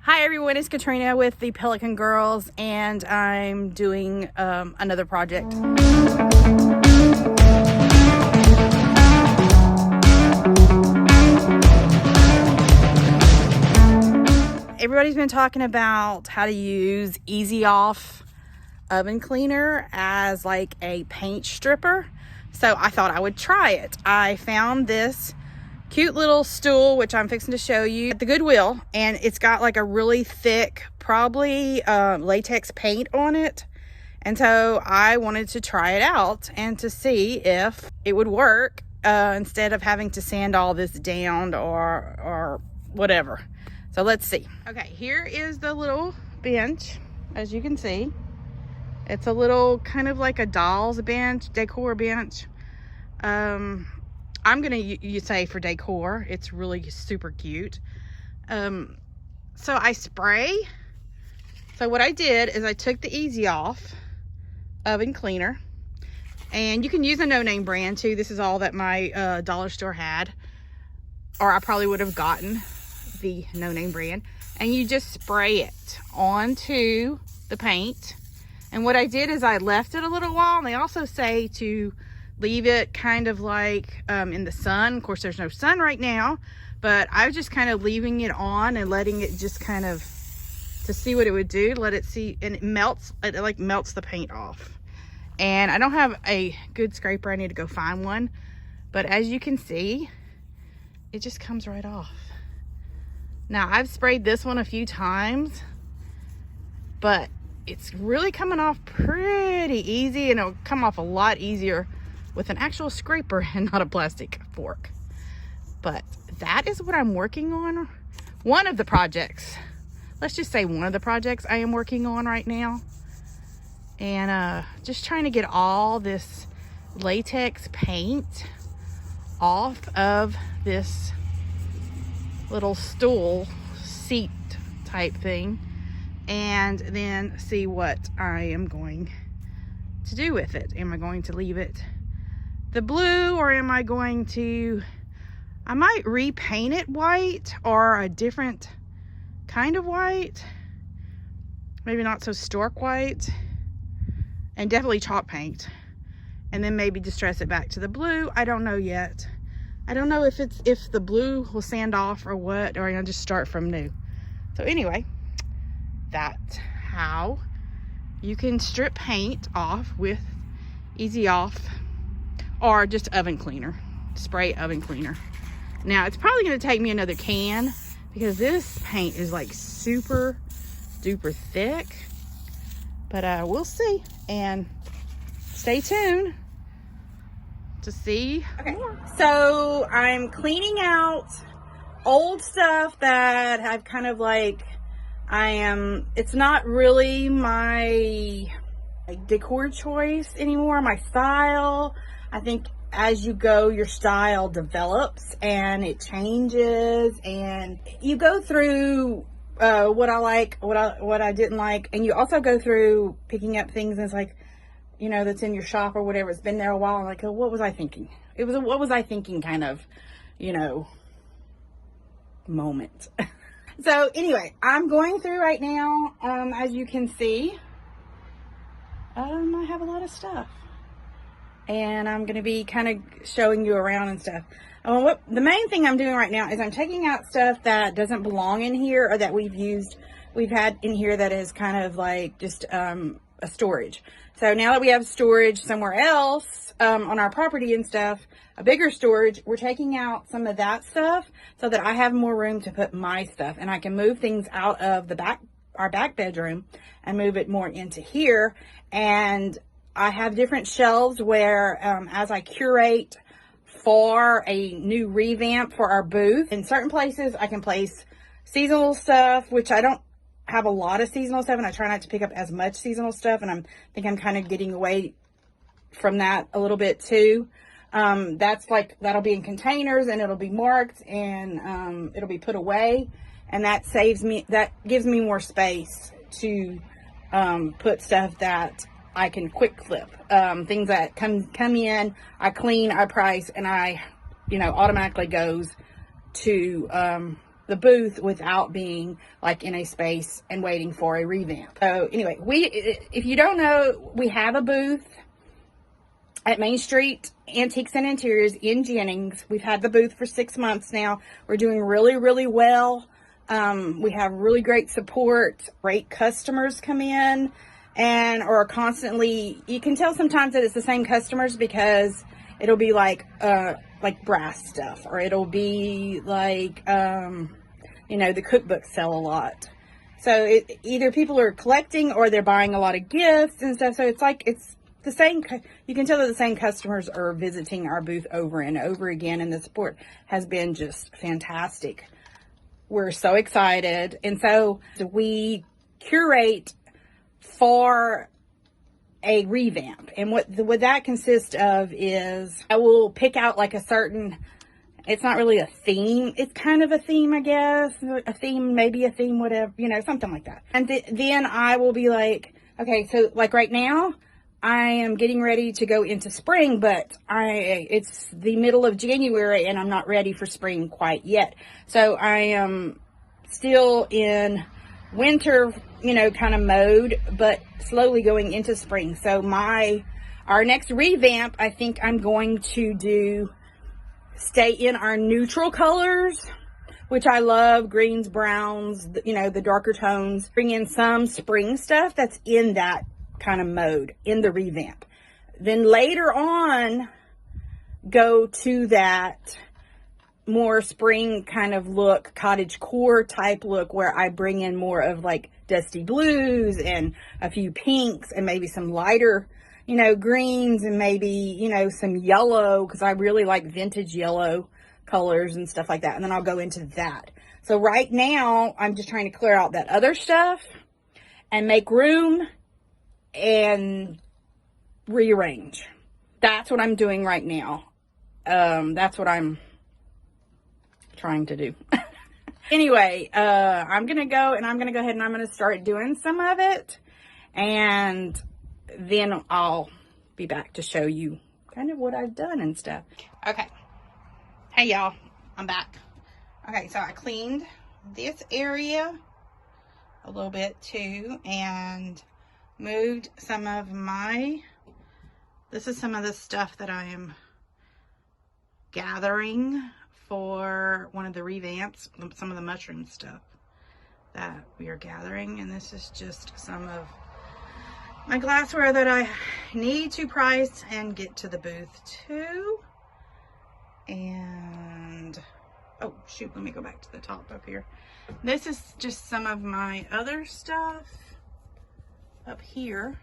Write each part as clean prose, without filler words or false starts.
Hi everyone, it's Katrina with the Pelican Girls, and I'm doing another project. Everybody's been talking about how to use Easy Off oven cleaner as like a paint stripper, so I thought I would try it. I found this cute little stool, which I'm fixing to show you at the Goodwill, and it's got like a really thick, probably latex paint on it. And so I wanted to try it out and to see if it would work instead of having to sand all this down or whatever. So let's see. Okay, here is the little bench. As you can see, it's a little kind of like a doll's bench, decor bench. I'm gonna you say for decor. It's really super cute. So I spray. So what I did is I took the Easy Off oven cleaner, and you can use a no-name brand too. This is all that my dollar store had, or I probably would have gotten the no-name brand. And you just spray it onto the paint. And what I did is I left it a little while, and they also say to leave it kind of like in the sun. Of course, there's no sun right now, but I was just kind of leaving it on and letting it just kind of to see what it would do. Let it see, and it melts. It like melts the paint off. And I don't have a good scraper. I need to go find one. But as you can see, it just comes right off. Now I've sprayed this one a few times, but it's really coming off pretty easy, and it'll come off a lot easier with an actual scraper and not a plastic fork. But that is what I'm working on. One of the projects, let's just say one of the projects I am working on right now. And just trying to get all this latex paint off of this little stool seat type thing, and then see what I am going to do with it. Am I going to leave it the blue, or am I going to, I might repaint it white or a different kind of white, maybe not so stork white, and definitely chalk paint, and then maybe distress it back to the blue. I don't know yet. I don't know if the blue will sand off or what, or I'll just start from new. So anyway, that's how you can strip paint off with Easy Off, or just oven cleaner, spray oven cleaner. Now it's probably going to take me another can because this paint is like super duper thick, but we'll see, and stay tuned to see. Okay, so I'm cleaning out old stuff that I've kind of like, it's not really my decor choice anymore, my style. I think as you go, your style develops and it changes, and you go through what I like, what I didn't like, and you also go through picking up things, and it's like, you know, that's in your shop or whatever. It's been there a while. I'm like, oh, what was I thinking? It was a what was I thinking kind of, you know, moment. So anyway, I'm going through right now. As you can see, I have a lot of stuff, and I'm going to be kind of showing you around and stuff. The main thing I'm doing right now is I'm taking out stuff that doesn't belong in here, or that we've had in here that is kind of like just a storage. So now that we have storage somewhere else on our property and stuff, a bigger storage, we're taking out some of that stuff so that I have more room to put my stuff, and I can move things out of our back bedroom and move it more into here. And I have different shelves where as I curate for a new revamp for our booth, in certain places I can place seasonal stuff, which I don't have a lot of seasonal stuff, and I try not to pick up as much seasonal stuff, and I'm kind of getting away from that a little bit too. That'll be in containers, and it'll be marked, and it'll be put away, and that gives me more space to put stuff that I can quick flip, things that come in, I clean, I price, and I, automatically goes to the booth without being like in a space and waiting for a revamp. So anyway, if you don't know, we have a booth at Main Street Antiques and Interiors in Jennings. We've had the booth for 6 months now. We're doing really, really well. We have really great support. Great customers come in and are constantly, you can tell sometimes that it's the same customers because it'll be like brass stuff, or it'll be like, you know, the cookbooks sell a lot. So either people are collecting or they're buying a lot of gifts and stuff. So it's like, it's the same, you can tell that the same customers are visiting our booth over and over again, and the support has been just fantastic. We're so excited. And so we curate for a revamp, and what that consists of is I will pick out like a certain, it's not really a theme, it's kind of a theme, I guess, a theme, maybe a theme, whatever, you know, something like that. And then I will be like, okay, so like right now I am getting ready to go into spring, but it's the middle of January and I'm not ready for spring quite yet. So I am still in winter, you know, kind of mode, but slowly going into spring. So our next revamp, I think I'm going to stay in our neutral colors, which I love, greens, browns, you know, the darker tones. Bring in some spring stuff that's in that kind of mode in the revamp. Then later on, go to that more spring kind of look, cottage core type look, where I bring in more of like dusty blues and a few pinks and maybe some lighter, you know, greens, and maybe, you know, some yellow, because I really like vintage yellow colors and stuff like that. And then I'll go into that. So right now I'm just trying to clear out that other stuff and make room and rearrange. That's what I'm doing right now. That's what I'm trying to do. Anyway, I'm gonna go ahead and I'm gonna start doing some of it, and then I'll be back to show you kind of what I've done and stuff. Okay. Hey y'all, I'm back. Okay, so I cleaned this area a little bit too, and moved some of this is some of the stuff that I am gathering for one of the revamps, some of the mushroom stuff that we are gathering. And this is just some of my glassware that I need to price and get to the booth too. And oh shoot, let me go back to the top up here. This is just some of my other stuff up here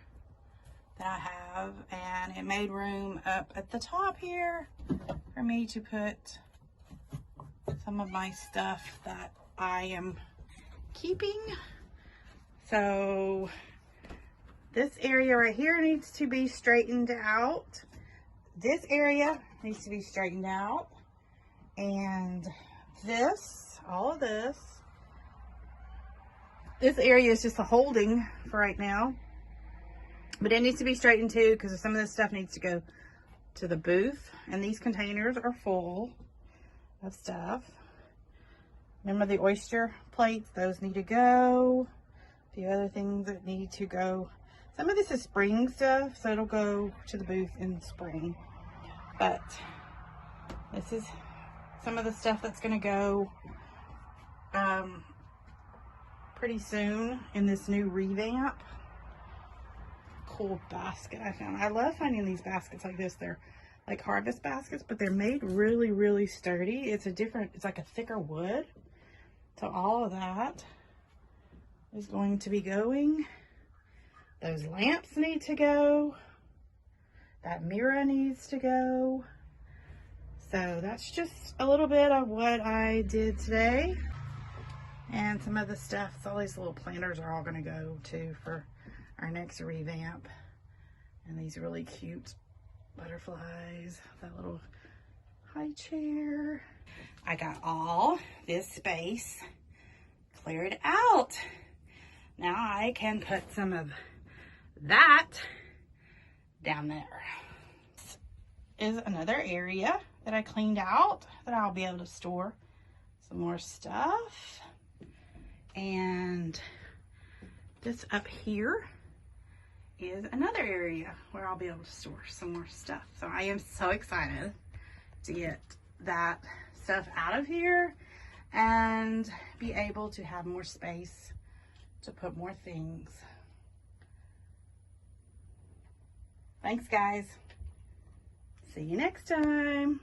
that I have, and it made room up at the top here for me to put some of my stuff that I am keeping. So this area right here needs to be straightened out. This area needs to be straightened out, and all of this area is just a holding for right now, but it needs to be straightened too, because some of this stuff needs to go to the booth, and these containers are full of stuff. Remember the oyster plates? Those need to go. A few other things that need to go. Some of this is spring stuff, so it'll go to the booth in spring. But this is some of the stuff that's going to go pretty soon in this new revamp. Cool basket I found. I love finding these baskets like this. They're like harvest baskets, but they're made really, really sturdy. It's like a thicker wood. So all of that is going to be going. Those lamps need to go. That mirror needs to go. So that's just a little bit of what I did today. And some of the stuff, so all these little planters are all going to go too for our next revamp. And these really cute butterflies, that little high chair. I got all this space cleared out. Now I can put some of that down there. This is another area that I cleaned out that I'll be able to store some more stuff. And this up here is another area where I'll be able to store some more stuff. So I am so excited to get that stuff out of here and be able to have more space to put more things. Thanks, guys. See you next time.